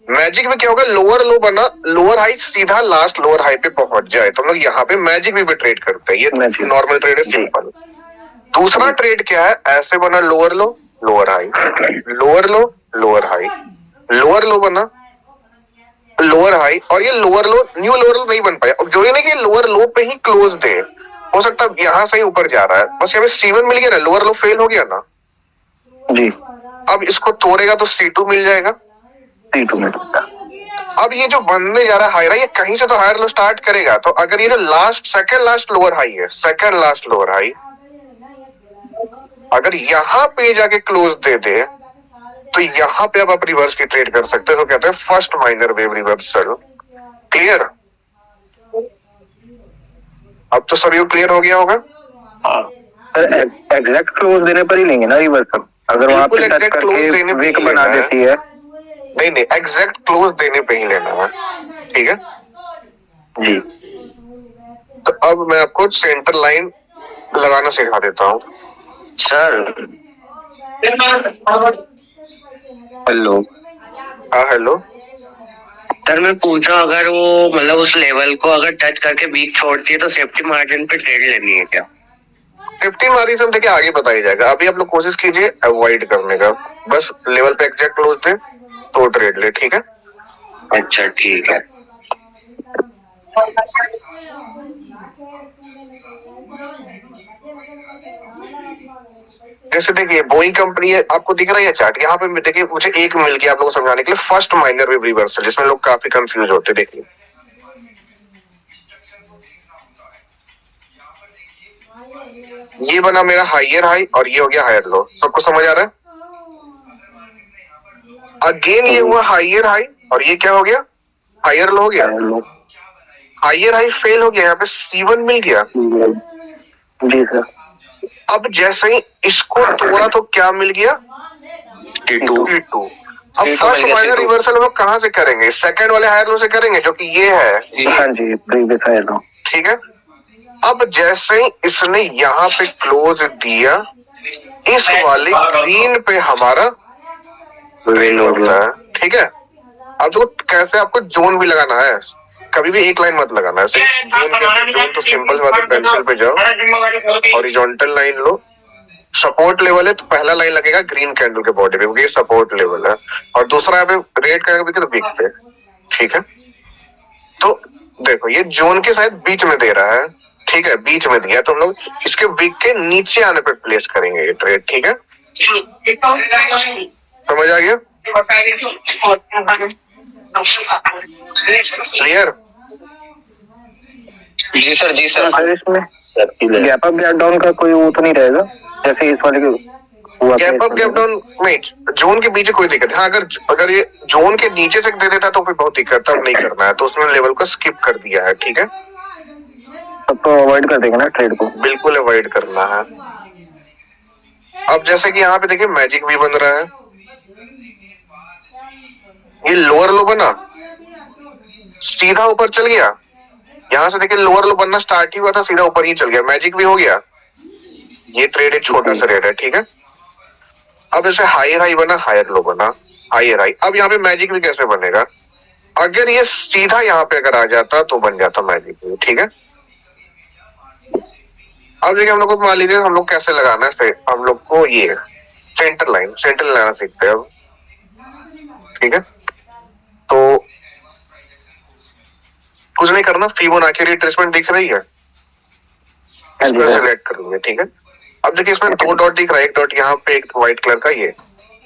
मैजिक में क्या होगा, लोअर लो बना, लोअर हाई सीधा लास्ट लोअर हाई पे पहुंच जाए, तो हम लोग यहाँ पे मैजिक भी ट्रेड करते हैं। ये नॉर्मल ट्रेड है, सिंपल। दूसरा ट्रेड क्या है, ऐसे बना लोअर लो लोअर हाई, लोअर लो लोअर हाई, लोअर लो बना लोअर हाई, और ये लोअर लो न्यू लोअर लो नहीं बन पाया। अब जो ये नहीं कि लोअर लो पे ही क्लोज दे, हो सकता है यहाँ से ही ऊपर जा रहा है, बस यहाँ पे C1 मिल गया ना, लोअर लो फेल हो गया ना जी। अब इसको तोड़ेगा तो C2 मिल जाएगा, C2 में। अब ये जो बनने जा रहा है हायर, ये कहीं से तो हायर लो स्टार्ट करेगा, तो अगर ये जो last second last lower high है, सेकंड लास्ट लोअर हाई अगर यहाँ पे जाके क्लोज दे दे, तो यहाँ पे अब आप रिवर्स की ट्रेड कर सकते हैं, तो कहते हैं first minor wave reversal. Clear? अब तो सभी क्लियर हो गया होगा। एग्जैक्ट क्लोज देने पर ही लेंगे ना रिवर्सल, अगर वहाँ पे टच करके विक बना देती है। नहीं नहीं, एग्जैक्ट क्लोज देने पे ही लेना है, ठीक है जी। तो अब मैं आपको सेंटर लाइन लगाना सिखा देता हूँ सर हेलो हाँ हेलो। सर, मैं पूछ रहा हूँ अगर वो मतलब उस लेवल को अगर टच करके वीक छोड़ती है तो सेफ्टी मार्जिन पे ट्रेड लेनी है क्या? 50 मारी सब देखिए आगे बताया जाएगा, अभी आप लोग कोशिश कीजिए अवॉइड करने का, बस लेवल पे एग्जैक्ट क्लोज दे तो ट्रेड ले, ठीक है। अच्छा ठीक है। जैसे देखिए बोइंग कंपनी है, आपको दिख रहा है चार्ट, यहाँ पे देखिए मुझे एक मिल गया आप लोगों को समझाने के लिए, फर्स्ट माइनर वेव रिवर्सल, जिसमें लोग काफी कंफ्यूज होते, देखिए ये बना मेरा हाइयर हाई और ये हो गया हायर लो, सबको समझ आ रहा है। अगेन ये हुआ हाइयर हाई और ये क्या हो गया, हाइयर लो हो गया। हाइयर हाई फेल हो गया, यहाँ पे C1 मिल गया। जी सर। अब जैसे ही इसको तोड़ा तो क्या मिल गया, T2। अब फर्स्ट माइनर रिवर्सल हम कहाँ से करेंगे, सेकंड वाले हायर लो से करेंगे, जो कि ये है। हाँ जी, प्रीवियस हायर लो, ठीक है। अब जैसे ही इसने यहाँ पे क्लोज दिया, इस वाले ग्रीन पे हमारा विन होता है, ठीक है। अब तो कैसे आपको जोन भी लगाना है, कभी भी एक लाइन मत लगाना है, जोन कैसे, जोन तो सिंपल बात है, पेंसिल पे जाओ, हॉरिजॉन्टल लाइन लो, सपोर्ट लेवल है तो पहला लाइन लगेगा ग्रीन कैंडल के बॉडी पे, क्योंकि ये सपोर्ट लेवल है, और दूसरा यहाँ पे रेड कैंडल तो वीक पे, ठीक है। तो देखो ये जोन के साथ बीच में दे रहा है, ठीक है, बीच में दिया तो हम लोग इसके वीक के नीचे आने पे प्लेस करेंगे ये ट्रेड, ठीक है, समझ आ गया, क्लियर। जी सर, जी सर। सर इसमें गैप अप गैप डाउन का कोई वो तो नहीं रहेगा जैसे इस वाले हुआ? गैप अप गैप डाउन में जोन के बीच कोई दिक्कत है, हाँ अगर ये जोन के नीचे से दे देता तो फिर बहुत दिक्कत, तब नहीं करना है, तो उसने लेवल को स्किप कर दिया है, ठीक है, तब तो अवॉइड कर देंगे ना ट्रेड को, बिल्कुल अवॉइड करना है। अब जैसे कि यहाँ पे देखिए मैजिक भी बन रहा है, ये लोअर लो बना सीधा ऊपर चल गया, यहाँ से देखिए लोअर लो बनना स्टार्ट ही हुआ था, सीधा ऊपर ही चल गया, मैजिक भी हो गया, ये ट्रेड एक छोटा सा रेट है, ठीक है। अब जैसे हायर हाई बना, हायर लो बना, हायर हाई, अब यहाँ पे मैजिक भी कैसे बनेगा, अगर ये सीधा यहाँ पे अगर आ जाता तो बन जाता मैजिक भी, ठीक है। अब देखिए हम लोग को मान लीजिए हम लोग कैसे लगाना है, हम लोग को ये सेंटर लाइन लगाना सीखते हैं अब, ठीक है। तो कुछ नहीं करना, फिबोनाची रिट्रेसमेंट दिख रही है, इसमें सेलेक्ट करेंगे, ठीक है। अब देखिए इसमें दो डॉट दिख रहा है, एक डॉट यहाँ पे, एक व्हाइट कलर का, ये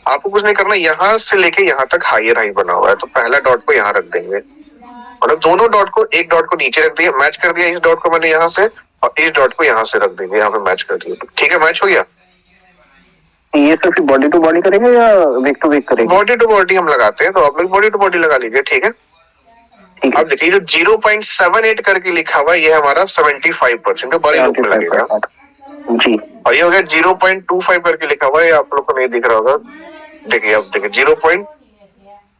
आपको कुछ नहीं करना, यहाँ से लेके यहाँ तक हायर हाई बना हुआ है, तो पहला डॉट को यहाँ रख देंगे, मतलब दोनों डॉट को, एक डॉट को नीचे रख दिया, मैच कर दिया, इस डॉट को मैंने यहाँ से, और इस डॉट को यहाँ से रख देंगे, यहाँ पे मैच कर दिया, ठीक है, मैच हो गया। ये तो फिर बॉडी टू बॉडी करेंगे या वीक टू वीक करेंगे? बॉडी टू बॉडी हम लगाते हैं, तो आप लोग बॉडी टू बॉडी लगा लीजिए, ठीक है। अब देखिए जो 0.78 करके लिखा हुआ है ये हमारा 75% तो बड़े लूप में लगेगा जी, और ये हो गया 0.25 करके लिखा हुआ है, आप लोग को नहीं दिख रहा होगा, देखिए अब देखिए 0.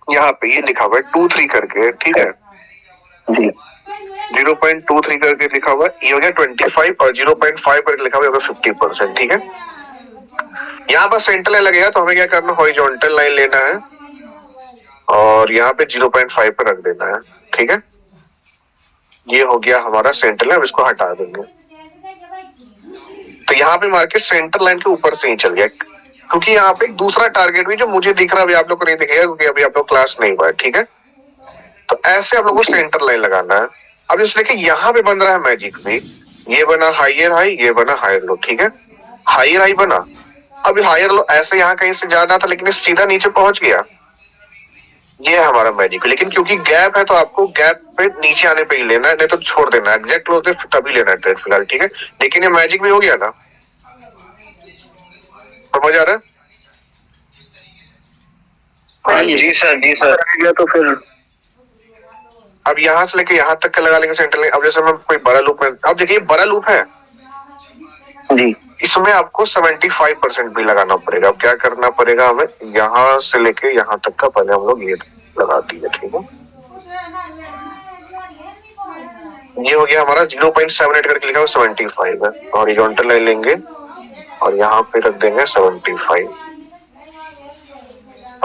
यहाँ पे ये लिखा हुआ है 23 करके, ठीक है जी, 0.23 करके लिखा हुआ है, ये हो गया 25 और 0.5 करके लिखा हुआ है 50%, ठीक है। यहाँ पर सेंटर लाइन लगेगा तो हमें क्या करना, हॉरिजॉन्टल लाइन लेना है और यहाँ पे 0.5 पे रख देना है, ठीक है। ये हो गया हमारा सेंटर लाइन, अब इसको हटा देंगे, तो यहाँ पे मार्केट सेंटर लाइन के ऊपर से ही चल गया, क्योंकि यहाँ पे एक दूसरा टारगेट भी जो मुझे दिख रहा है, अभी आप लोग को नहीं दिखेगा क्योंकि अभी आप लोग क्लास नहीं हुआ है, ठीक है। तो ऐसे आप लोग को सेंटर लाइन लगाना है। अब इस देखिए यहाँ पे बन रहा है मैजिक भी, ये बना हाइयर हाई, ये बना हायर लो, ठीक है, हाइयर हाई बना, अब हायर लो ऐसे यहाँ कहीं से जाना था लेकिन सीधा नीचे पहुंच गया, ये है हमारा मैजिक, लेकिन क्योंकि गैप है तो आपको गैप पे नीचे आने पे ही लेना है, नहीं तो छोड़ देना है, एग्जैक्ट क्लोज तभी लेना है ट्रेड फिलहाल, ठीक है। लेकिन ये मैजिक भी हो गया ना, समझ आ रहा है? जी सर, जी सर। तो फिर अब यहाँ से लेके यहाँ तक का लगा लेंगे सेंटर लाइन। अब जैसे मैं कोई बड़ा लूप में, अब देखिए बड़ा लूप है जी, इसमें आपको 75% भी लगाना पड़ेगा। अब क्या करना पड़ेगा हमें, यहाँ से लेके यहाँ तक का पहले हम लोग ये लगा दिए, ठीक है। ये हो गया हमारा 0.78 करके लिखा हुआ 75 है, हॉरिजॉन्टल लाइन लेंगे और यहाँ पे रख देंगे 75।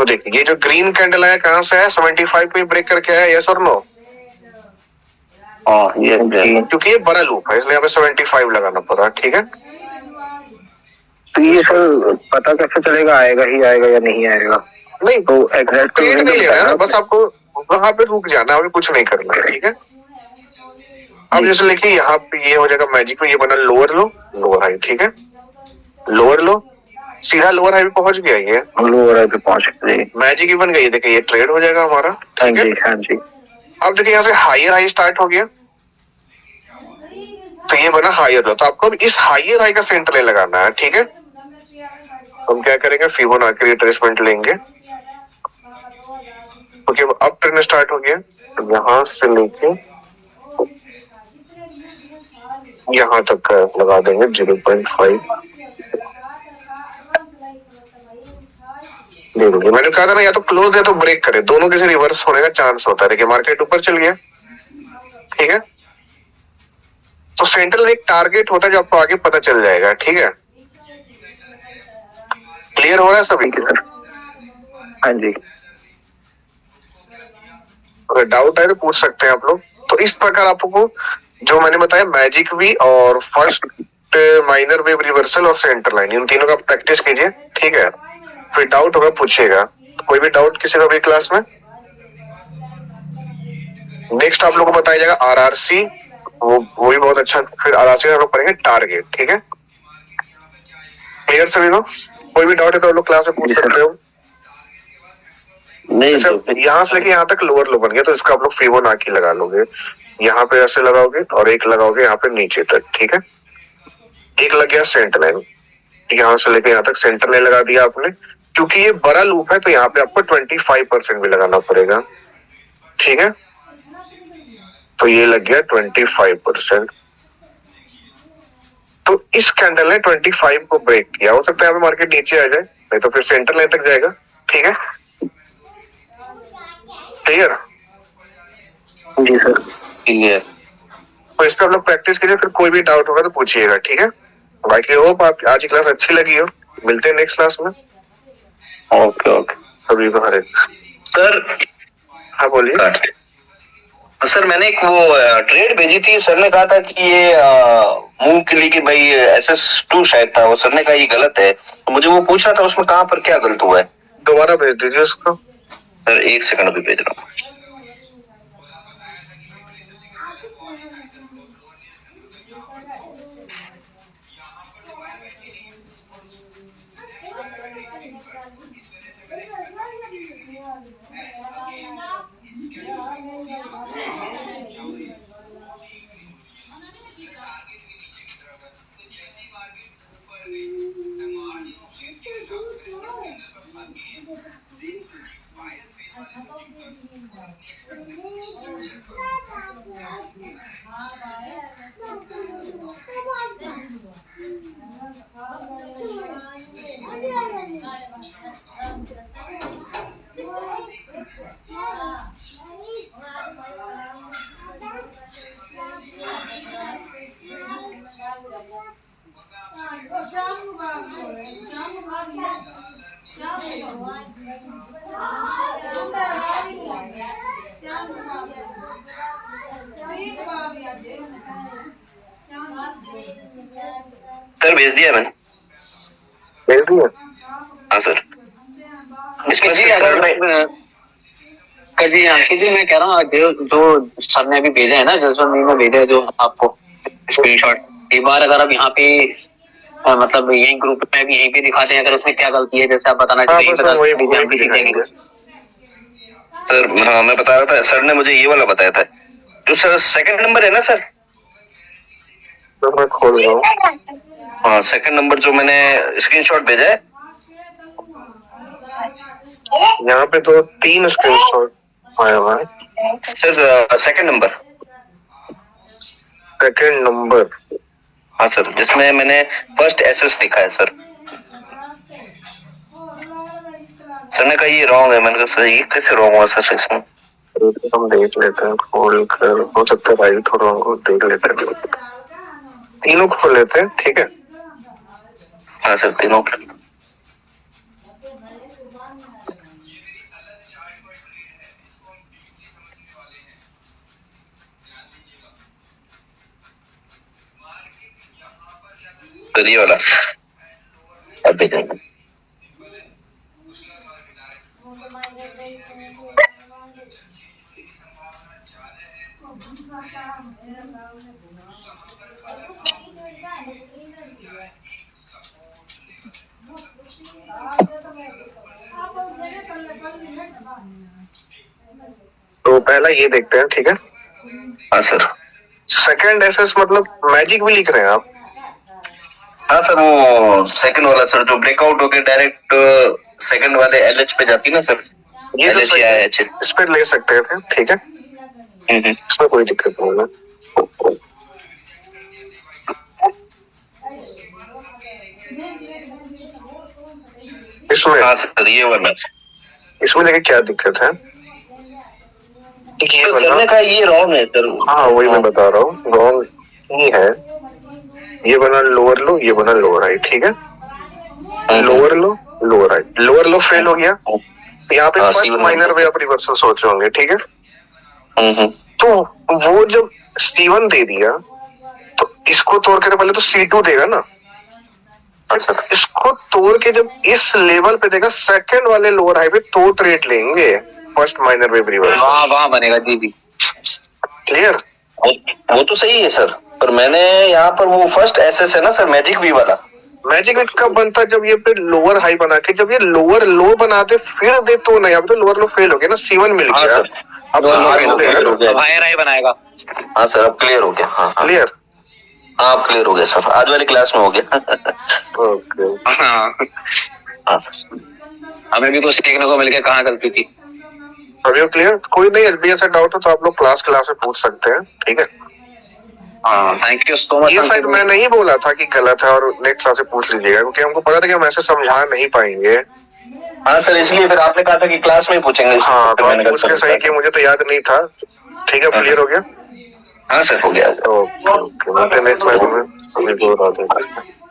तो देखिए ये जो ग्रीन कैंडल है कहाँ से है, 75 पे ब्रेक करके आया, यस और नो? हाँ ये क्योंकि ये बड़ा लूप है इसलिए यहाँ पे 75 लगाना पड़ा, ठीक है। तो ये सर पता कैसे चलेगा आएगा ही आएगा या नहीं आएगा? नहीं तो एग्जैक्ट ट्रेड नहीं लेना है ना, बस आपको वहां पे रुक जाना, अभी कुछ नहीं करना है, ठीक है। अब जैसे देखिए यहाँ पे ये हो जाएगा मैजिक में, ये बना लोअर लो लोअर हाई, ठीक है। लोअर लो सीधा लोअर हाई पे पहुंच गया, ये लोअर हाई पे पहुंच गए, मैजिक ही बन गई, देखिए ये ट्रेड हो जाएगा हमारा, हाँ ठीक है। जी हाँ जी। अब देखिए यहाँ से हायर हाई स्टार्ट हो गया, तो ये बना हायर लो, तो आपको अब इस हायर हाई का सेंटर लाइन लगाना है, ठीक है। हम क्या करेंगे, फिबोनाची रिट्रेसमेंट लेंगे, ओके। अब ट्रेंड स्टार्ट हो गया, तो यहाँ से लेके यहाँ तक का लगा देंगे 0.5 दे देंगे। मैंने कहा था ना, या तो क्लोज या तो ब्रेक करे, दोनों के से रिवर्स होने का चांस होता है। देखिए मार्केट ऊपर चल गया, ठीक है। तो सेंट्रल एक टारगेट होता है जो आपको आगे पता चल जाएगा, ठीक है। क्लियर हो रहा है सभी? हाँ जी। अगर डाउट है तो पूछ सकते हैं आप लोग। तो इस प्रकार आपको जो मैंने बताया मैजिक वी और फर्स्ट माइनर वेव रिवर्सल और सेंटर लाइन, इन तीनों का प्रैक्टिस कीजिए, ठीक है। फिर डाउट होगा पूछिएगा, कोई भी डाउट किसी का भी क्लास में। नेक्स्ट आप लोगों को बताया जाएगा आरआरसी, वो भी बहुत अच्छा। फिर आरआरसी हम लोग पढ़ेंगे टारगेट, ठीक है। क्लियर सभी को? कोई भी डाउट है तो आप लोग क्लास में पूछ सकते हो। नहीं तो यहाँ से लेके यहाँ तक लोअर लो बन गया, तो इसका आप लोग फिबोनाची लगा लोगे, यहाँ पे ऐसे लगाओगे और एक लगाओगे यहाँ पे नीचे तक, ठीक है। एक लग गया सेंटर लाइन, यहाँ से लेके यहाँ तक सेंटर लाइन लगा दिया आपने। क्योंकि ये बड़ा लूप है तो यहाँ पे आपको 25% भी लगाना पड़ेगा, ठीक है। तो ये लग गया 25%। तो इस कैंडल ने 25 को ब्रेक किया, हो सकता है यहाँ पे मार्केट नीचे आ जाए, नहीं तो फिर सेंटर लाइन तक जाएगा, ठीक है। क्लियर? जी सर। क्लियर। तो इस पर आप लोग प्रैक्टिस कीजिए, फिर कोई भी डाउट होगा तो पूछिएगा, ठीक है। बाकी होप आप आज की क्लास अच्छी लगी हो। मिलते हैं नेक्स्ट क्लास में। ओके ओके सभी को हरे। सर हाँ बोलिए। सर मैंने एक वो ट्रेड भेजी थी, सर ने कहा था कि ये मूव के लिए कि भाई SS2 शायद था, वो सर ने कहा ये गलत है, तो मुझे वो पूछना था उसमें कहाँ पर क्या गलत हुआ है। दोबारा भेज दीजिए उसको। सर एक सेकंड अभी भेज रहा हूँ। सर भेज दिया मैंने। भेज दिया? हाँ सर। इसमें जी से सर ने जी आंखी जी मैं कह रहा हूँ जो सर ने अभी भेजा है ना, जसवंत ने भेजा है जो आपको स्क्रीनशॉट, एक बार अगर आप यहाँ पे मतलब यही ग्रुप में भी यहीं पे दिखाते हैं, अगर उसमें क्या गलती है जैसे आप बताना चाहिए हाँ, सर। हाँ मैं बता रहा था, सर ने मुझे ये वाला बताया था जो सर सेकंड नंबर है ना सर। तो मैं खोल रहा हूँ। हाँ सेकंड नंबर जो मैंने स्क्रीनशॉट भेजा है, यहाँ पे तो 3 स्क्रीनशॉट आया हुआ है सर। Second number. हाँ सर, जिसमें मैंने फर्स्ट SS लिखा है सर। सर ने कहा ये रॉन्ग है, मैंने कहा सर ये कैसे रॉन्ग हुआ सर इसमें। हम देख लेते हैं, खोल कर, हो सकता है राइट हो रॉन्ग हो, देख लेते हैं। तीनों खोल लेते हैं, ठीक है। हाँ सर तीनों। सर ये वाला अभी जाएगा। तो पहला ये देखते हैं, ठीक है। हाँ सर। सेकंड एसएस मतलब मैजिक भी लिख रहे हैं आप? हाँ सर, वो सेकंड वाला सर जो ब्रेकआउट होके डायरेक्ट सेकंड वाले एलएच पे जाती ना सर, ये तो एलएच या एच। इस पे ले सकते थे, ठीक है, इसमें कोई दिक्कत नहीं है। इसमें हाँ सर ये वाला, इसमें लेके क्या दिक्कत है? ये तो सर ने कहा ये रॉन्ग है सर। हाँ वही मैं बता रहा हूँ, रॉन्ग नहीं है। ये बना लोअर लो, ये बना लोअर हाई, ठीक है। लोअर लो लोअर हाई, लोअर लो फेल हो गया। यहाँ पे फर्स्ट माइनर वे आप रिवर्सल सोच होंगे, ठीक है। तो वो जब C1 दे दिया तो इसको तोड़ के तो पहले तो C2 देगा ना। अच्छा, इसको तोड़ के जब इस लेवल पे देगा, सेकंड वाले लोअर हाई पे तो ट्रेड लेंगे फर्स्ट माइनर वेव रिवर्सल। वहां बनेगा जी जी, क्लियर। वो तो सही है सर, पर मैंने यहाँ पर वो फर्स्ट एसएस है ना सर, मैजिक वी वाला। मैजिक विक्स कब बनता है? जब ये पे लोअर हाई बना के, जब ये लोअर लो बनाते फिर दे तो नहीं। अब तो लोअर लो फेल हो गया ना, C1 मिल गया। सर अब हायर हाई बनाएगा। हाँ सर अब क्लियर हो गया। हाँ क्लियर, हाँ अब क्लियर हो गया सर, आज वाली क्लास में हो गया। ओके। हाँ सर, हमें भी कुछ सीखने को मिल गया कहाँ गलती थी। अभी क्लियर, कोई नहीं एसबीआई से डाउट हो तो आप लोग क्लास में पूछ सकते हैं, ठीक है। हाँ थैंक यू सो मच। ये साइड मैं नहीं बोला था कि गलत है, और नेक्स्ट क्लास से पूछ लीजिएगा, क्योंकि हमको पता था कि हम ऐसे समझा नहीं पाएंगे। हाँ सर इसलिए फिर आपने कहा था कि क्लास में ही पूछेंगे। हाँ तो आप पूछ के सही कि मुझे तो याद नहीं था, ठीक है। क्लियर हो गया? हाँ सर हो गया। ओके, नेक्स्ट क्लास में